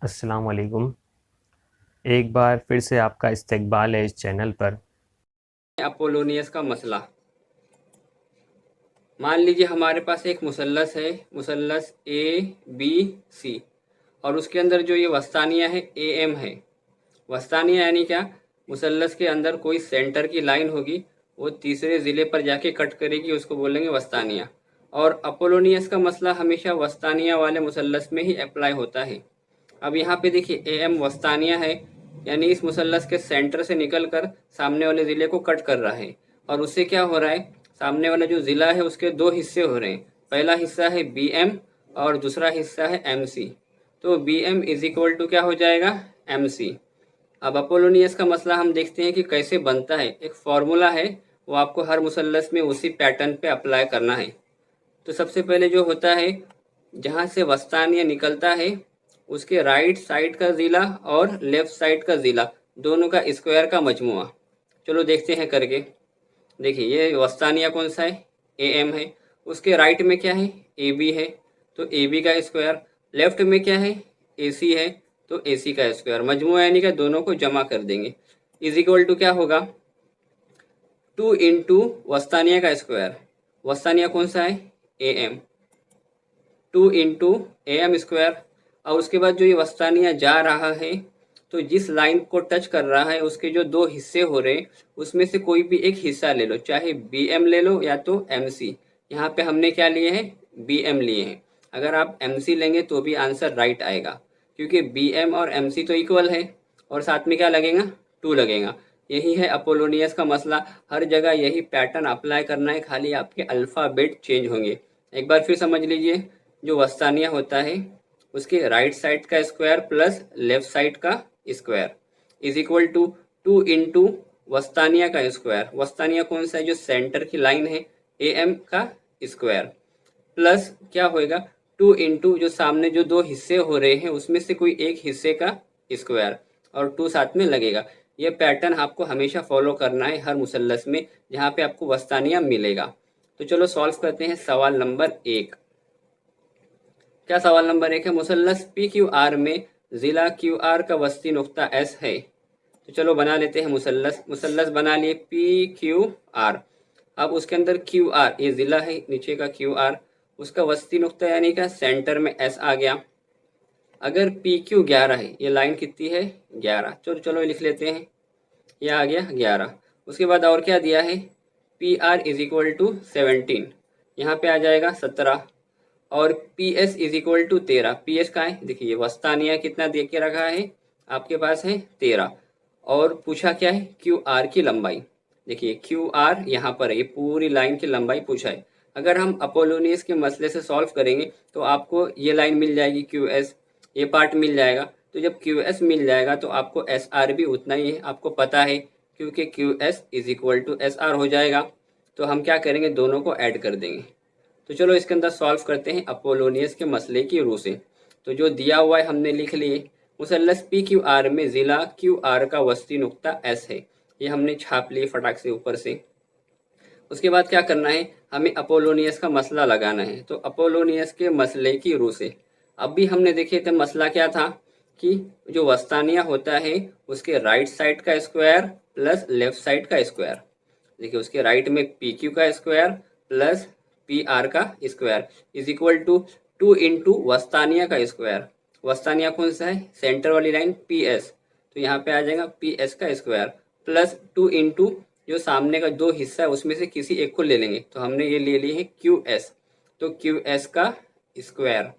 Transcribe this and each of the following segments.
अस्सलाम वालेकुम। एक बार फिर से आपका इस्तकबाल है इस चैनल पर। अपोलोनियस का मसला। मान लीजिए हमारे पास एक मुसल्लस है, मुसल्लस ए बी सी, और उसके अंदर जो ये वस्तानिया है ए एम है। वस्तानिया यानी क्या? मुसल्लस के अंदर कोई सेंटर की लाइन होगी, वो तीसरे ज़िले पर जाके कट करेगी, उसको बोलेंगे वस्तानिया। और अपोलोनियस का मसला हमेशा वस्तानिया वाले मुसल्लस में ही अप्लाई होता है। अब यहाँ पे देखिए ए एम वस्तानिया है, यानी इस मुसल्लस के सेंटर से निकलकर सामने वाले ज़िले को कट कर रहा है। और उससे क्या हो रहा है, सामने वाला जो ज़िला है उसके दो हिस्से हो रहे हैं। पहला हिस्सा है बी एम और दूसरा हिस्सा है एम सी। तो B M is equal to क्या हो जाएगा, एम सी। अब अपोलोनियस का मसला हम देखते हैं कि कैसे बनता है। एक फॉर्मूला है, वो आपको हर मुसल्लस में उसी पैटर्न पे अप्लाई करना है। तो सबसे पहले जो होता है, जहाँ से वस्तानिया निकलता है उसके राइट साइड का ज़िला और लेफ्ट साइड का ज़िला, दोनों का स्क्वायर का मजमुआ। चलो देखते हैं करके। देखिए ये वस्तानिया कौन सा है, ए एम है। उसके राइट में क्या है, ए बी है, तो ए बी का स्क्वायर। लेफ्ट में क्या है, ए सी है, तो ए सी का स्क्वायर। मजमुआ यानी कि दोनों को जमा कर देंगे। इज इक्वल टू क्या होगा, 2 इंटू वस्तानिया का स्क्वायर। वस्तानिया कौन सा है, A M. 2 into A M square. और उसके बाद जो ये वस्तानिया जा रहा है, तो जिस लाइन को टच कर रहा है उसके जो दो हिस्से हो रहे हैं, उसमें से कोई भी एक हिस्सा ले लो, चाहे बी एम ले लो या तो एम सी। यहाँ पे हमने क्या लिए हैं, बी एम लिए हैं। अगर आप एम सी लेंगे तो भी आंसर राइट आएगा, क्योंकि बी एम और एम सी तो इक्वल है। और साथ में क्या लगेगा, 2 लगेगा। यही है अपोलोनियस का मसला। हर जगह यही पैटर्न अप्लाई करना है, खाली आपके अल्फ़ाबेट चेंज होंगे। एक बार फिर समझ लीजिए, जो वस्तानिया होता है उसके राइट साइड का स्क्वायर प्लस लेफ्ट साइड का square is equal to 2 into वस्तानिया का स्क्वायर। वस्तानिया कौन सा है, जो सेंटर की लाइन है, ए एम का स्क्वायर, प्लस क्या होएगा, 2 इंटू जो सामने जो दो हिस्से हो रहे हैं उसमें से कोई एक हिस्से का स्क्वायर, और 2 साथ में लगेगा। ये पैटर्न आपको हमेशा फॉलो करना है हर मुसल्लस में जहाँ पे आपको वस्तानिया मिलेगा। तो चलो सॉल्व करते हैं सवाल नंबर 1। क्या सवाल नंबर 1 है, मुसल्लस पी क्यू आर में जिला क्यू आर का वस्ती नुक्ता एस है। तो चलो बना लेते हैं मुसल्लस। मुसल्लस बना लिए पी क्यू आर। अब उसके अंदर क्यू आर, ये जिला है, नीचे का क्यू आर, उसका वस्ती नुक्ता यानी का सेंटर में एस आ गया। अगर पी क्यू 11 है, ये लाइन कितनी है, 11। चलो चलो ये लिख लेते हैं, ये आ गया 11। उसके बाद और क्या दिया है, P R is equal to 17, यहाँ पे आ जाएगा 17। और P S is equal to 13। P S का है, देखिए वस्तानिया कितना दे के रखा है आपके पास है 13। और पूछा क्या है, क्यू आर की लंबाई। देखिए क्यू आर यहाँ पर है, ये पूरी लाइन की लंबाई पूछा है। अगर हम अपोलोनियस के मसले से सॉल्व करेंगे तो आपको ये लाइन मिल जाएगी क्यू एस, ये पार्ट मिल जाएगा। तो जब क्यू एस मिल जाएगा तो आपको एस आर भी उतना ही है, आपको पता है, क्योंकि Q S is equal to S R हो जाएगा। तो हम क्या करेंगे, दोनों को ऐड कर देंगे। तो चलो इसके अंदर सॉल्व करते हैं अपोलोनियस के मसले की रूह से। तो जो दिया हुआ है हमने लिख लिए, मुसल्लस पी क्यू आर में जिला क्यू आर का वस्ती नुक्ता एस है, ये हमने छाप लिए फटाक से ऊपर से। उसके बाद क्या करना है, हमें अपोलोनियस का मसला लगाना है। तो अपोलोनियस के मसले की रूह से अब भी हमने देखे थे मसला क्या था, कि जो वस्तानिया होता है उसके राइट साइड का स्क्वायर प्लस लेफ्ट साइड का स्क्वायर। देखिए उसके राइट में पी क्यू का स्क्वायर प्लस पी आर का square is equal to 2 into वस्तानिया का स्क्वायर। वस्तानिया कौन सा है, सेंटर वाली लाइन पी एस, तो यहाँ पे आ जाएगा पी एस का स्क्वायर प्लस 2 इंटू जो सामने का दो हिस्सा है उसमें से किसी एक को ले लेंगे, तो हमने ये ले ली है क्यू एस, तो क्यू एस का स्क्वायर।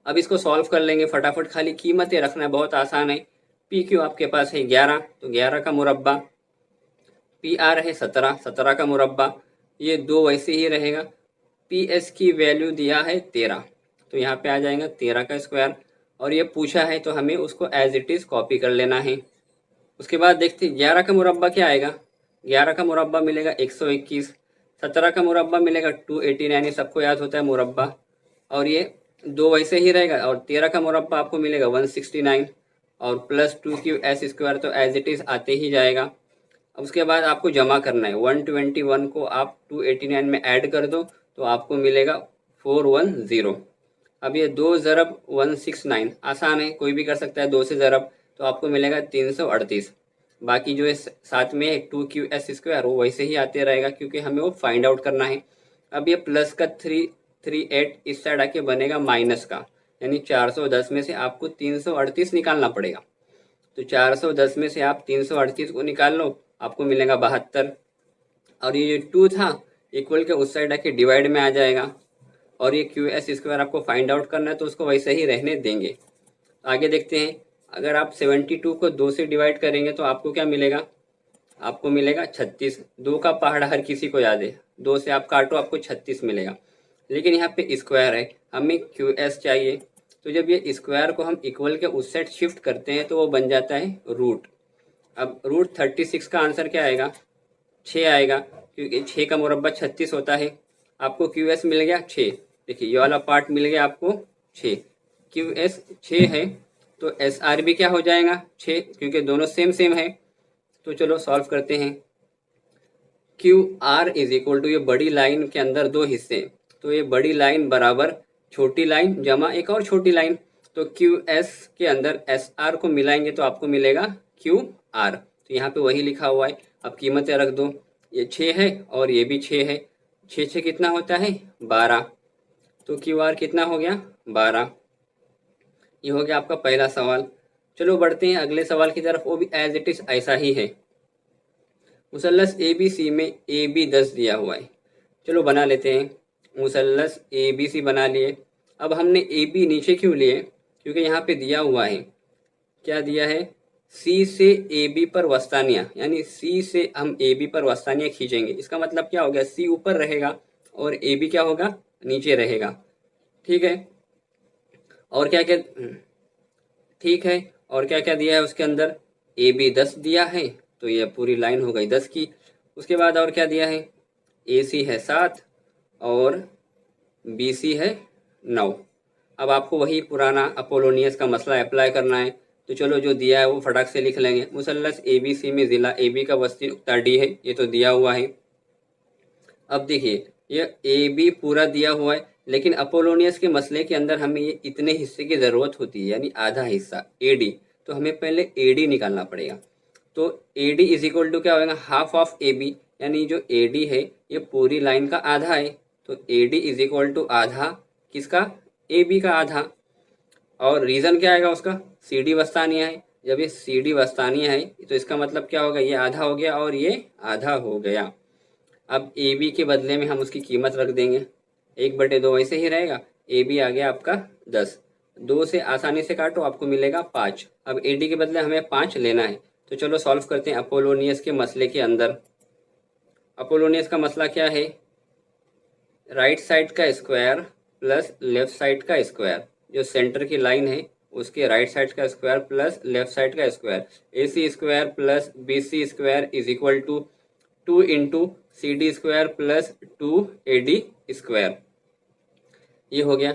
अब इसको सॉल्व कर लेंगे फटाफट, खाली कीमतें रखना है, बहुत आसान है। पी क्यू आपके पास है 11, तो 11 का मुरब्बा, पी आर है 17, 17 का मुरब्बा, ये दो वैसे ही रहेगा। पी एस की वैल्यू दिया है 13, तो यहाँ पे आ जाएगा 13 का स्क्वायर। और ये पूछा है तो हमें उसको एज इट इज़ कॉपी कर लेना है। उसके बाद देखते हैं 11 का मुरब्बा क्या आएगा, 11 का मुरब्बा मिलेगा 121, 17 का मुरब्बा मिलेगा 289, ये सबको याद होता है मुरब्बा। और ये दो वैसे ही रहेगा, और 13 का मुरब्बा आपको मिलेगा 169, और प्लस 2 क्यू एस स्क्वायर तो एज इट इज़ आते ही जाएगा। अब उसके बाद आपको जमा करना है, 121 को आप 289 में ऐड कर दो तो आपको मिलेगा 410। अब ये 2 ज़रब 169 आसान है, कोई भी कर सकता है 2 से ज़रब, तो आपको मिलेगा 338। बाकी जो है साथ में 2QS² वो वैसे ही आते रहेगा क्योंकि हमें वो फाइंड आउट करना है। अब ये प्लस का 338 इस साइड आके बनेगा माइनस का, यानी 410 में से आपको 338 निकालना पड़ेगा। तो 410 में से आप 338 को निकाल लो, आपको मिलेगा 72। और ये जो 2 था इक्वल के उस साइड आके डिवाइड में आ जाएगा। और ये QS² आपको फाइंड आउट करना है तो उसको वैसे ही रहने देंगे। आगे देखते हैं, अगर आप 72 को 2 से डिवाइड करेंगे तो आपको क्या मिलेगा, आपको मिलेगा 36। 2 का पहाड़ा हर किसी को याद है, 2 से आप काटो आपको 36 मिलेगा। लेकिन यहाँ पे स्क्वायर है, हमें QS चाहिए, तो जब ये स्क्वायर को हम इक्वल के उस साइड शिफ्ट करते हैं तो वो बन जाता है रूट। अब रूट 36 का आंसर क्या आएगा, 6 आएगा, क्योंकि 6 का मुरब्बा 36 होता है। आपको QS मिल गया 6, देखिए ये वाला पार्ट मिल गया आपको 6, QS 6 है, तो SR भी क्या हो जाएगा 6, क्योंकि दोनों सेम सेम है। तो चलो सॉल्व करते हैं। QR इज इक्वल टू, ये बड़ी लाइन के अंदर दो हिस्से, तो ये बड़ी लाइन बराबर छोटी लाइन जमा एक और छोटी लाइन, तो QS के अंदर SR को मिलाएंगे तो आपको मिलेगा QR। तो यहाँ पे वही लिखा हुआ है, अब कीमतें रख दो, ये 6 है और ये भी 6 है, 6 6 कितना होता है 12, तो QR कितना हो गया 12। ये हो गया आपका पहला सवाल। चलो बढ़ते हैं अगले सवाल की तरफ, वो भी एज इट इज ऐसा ही है। मुसल्लस ABC में AB 10 दिया हुआ है, चलो बना लेते हैं। मुसल्लस ABC बना लिए। अब हमने AB नीचे क्यों लिए, क्योंकि यहाँ पे दिया हुआ है, क्या दिया है, C से AB पर वस्तानिया, यानी C से हम AB पर वस्तानिया खींचेंगे। इसका मतलब क्या हो गया, C ऊपर रहेगा और AB क्या होगा, नीचे रहेगा। ठीक है, और क्या क्या, ठीक है, और क्या क्या दिया है उसके अंदर, AB 10 दिया है, तो ये पूरी लाइन हो गई 10 की। उसके बाद और क्या दिया है, AC है 7 और BC है 9। अब आपको वही पुराना अपोलोनियस का मसला अप्लाई करना है, तो चलो जो दिया है वो फटाक से लिख लेंगे। मुसल्लस ABC में ज़िला AB का वस्ती नुक्ता D है, ये तो दिया हुआ है। अब देखिए ये AB पूरा दिया हुआ है, लेकिन अपोलोनियस के मसले के अंदर हमें ये इतने हिस्से की ज़रूरत होती है, यानी आधा हिस्सा AD, तो हमें पहले AD निकालना पड़ेगा। तो AD इज इक्वल टू क्या होगा, हाफ ऑफ AB, यानी जो AD है ये पूरी लाइन का आधा है, तो AD इज इक्वल टू आधा किसका, AB का आधा। और रीज़न क्या आएगा उसका, CD वस्तानिया है, जब ये CD वस्तानिया है तो इसका मतलब क्या होगा, ये आधा हो गया और ये आधा हो गया। अब AB के बदले में हम उसकी कीमत रख देंगे, 1/2 वैसे ही रहेगा, AB आ गया आपका 10, 2 से आसानी से काटो आपको मिलेगा 5। अब AD के बदले हमें 5 लेना है, तो चलो सॉल्व करते हैं अपोलोनियस के मसले के अंदर। अपोलोनियस का मसला क्या है, राइट साइड का स्क्वायर प्लस लेफ्ट साइड का स्क्वायर, जो सेंटर की लाइन है उसके राइट साइड का स्क्वायर प्लस लेफ्ट साइड का square, AC² plus BC² is equal to 2 into CD² plus 2AD²। ये हो गया।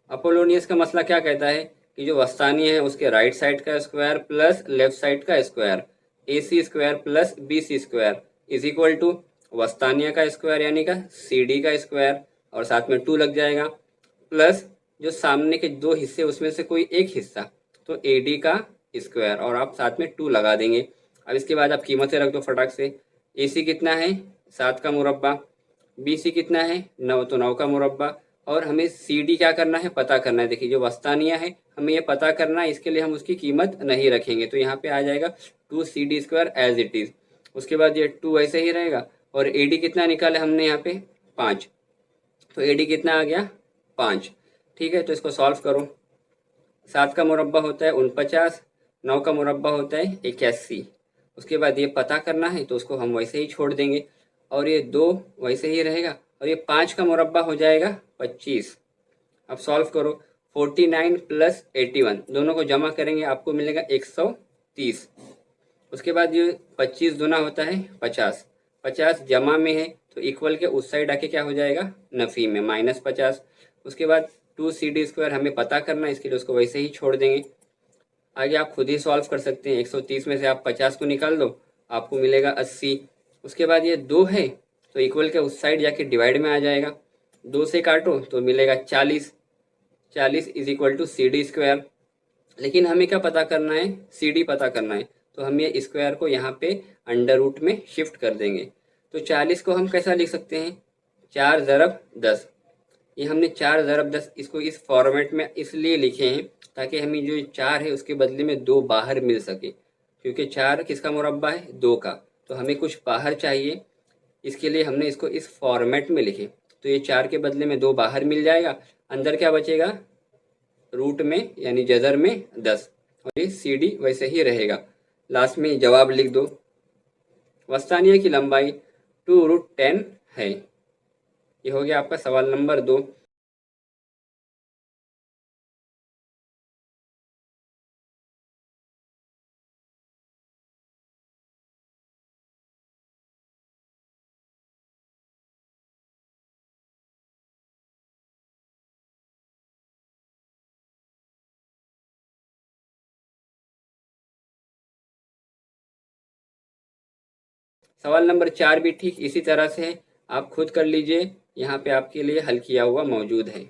अपोलोनियस का मसला क्या कहता है कि जो वस्तानी है उसके राइट साइड का स्क्वायर प्लस लेफ्ट साइड का square, AC² plus BC² is equal to वस्तानिया का स्क्वायर यानी का CD का स्क्वायर, और साथ में 2 लग जाएगा, प्लस जो सामने के दो हिस्से उसमें से कोई एक हिस्सा, तो AD का स्क्वायर, और आप साथ में 2 लगा देंगे। अब इसके बाद आप कीमतें रख दो फटाक से। AC कितना है 7 का मुरब्बा, BC कितना है 9, तो 9 का मुरब्बा, और हमें CD क्या करना है पता करना है। देखिए जो वस्तानिया है हमें ये पता करना है, इसके लिए हम उसकी कीमत नहीं रखेंगे, तो यहाँ पे आ जाएगा 2CD² एज इट इज। उसके बाद ये 2 ऐसे ही रहेगा, और AD कितना निकाले हमने यहाँ पे 5, तो AD कितना आ गया 5। ठीक है, तो इसको सॉल्व करो। 7 का मुरब्बा होता है 49, 9 का मुरब्बा होता है 81। उसके बाद ये पता करना है तो उसको हम वैसे ही छोड़ देंगे, और ये 2 वैसे ही रहेगा, और ये 5 का मुरब्बा हो जाएगा 25। अब सॉल्व करो, 49 प्लस 81 दोनों को जमा करेंगे आपको मिलेगा 130। उसके बाद ये 25 दूना होता है 50, 50 जमा में है तो इक्वल के उस साइड आके क्या हो जाएगा नफ़ी में -50। उसके बाद 2CD² हमें पता करना है, इसके लिए उसको वैसे ही छोड़ देंगे। आगे आप खुद ही सॉल्व कर सकते हैं, 130 में से आप 50 को निकाल दो आपको मिलेगा 80। उसके बाद ये 2 है तो इक्वल के उस साइड जाके डिवाइड में आ जाएगा। 2 से काटो तो मिलेगा 40। 40 is equal to C D square. लेकिन हमें क्या पता करना है, सी डी पता करना है। तो हम ये स्क्वायर को यहाँ पे अंडर रूट में शिफ्ट कर देंगे। तो 40 को हम कैसा लिख सकते हैं, 4 ज़रब 10। ये हमने 4 ज़रब 10 इसको इस फॉर्मेट में इसलिए लिखे हैं ताकि हमें जो 4 है उसके बदले में 2 बाहर मिल सके, क्योंकि 4 किसका मुरब्बा है, 2 का। तो हमें कुछ बाहर चाहिए, इसके लिए हमने इसको इस फॉर्मेट में लिखे। तो ये 4 के बदले में 2 बाहर मिल जाएगा, अंदर क्या बचेगा, रूट में यानी जज़र में 10, और ये सी डी वैसे ही रहेगा। लास्ट में जवाब लिख दो। वस्तानिया की लंबाई 2√10 है। ये हो गया आपका सवाल नंबर 2। सवाल नंबर 4 भी ठीक इसी तरह से है, आप खुद कर लीजिए, यहाँ पे आपके लिए हल किया हुआ मौजूद है।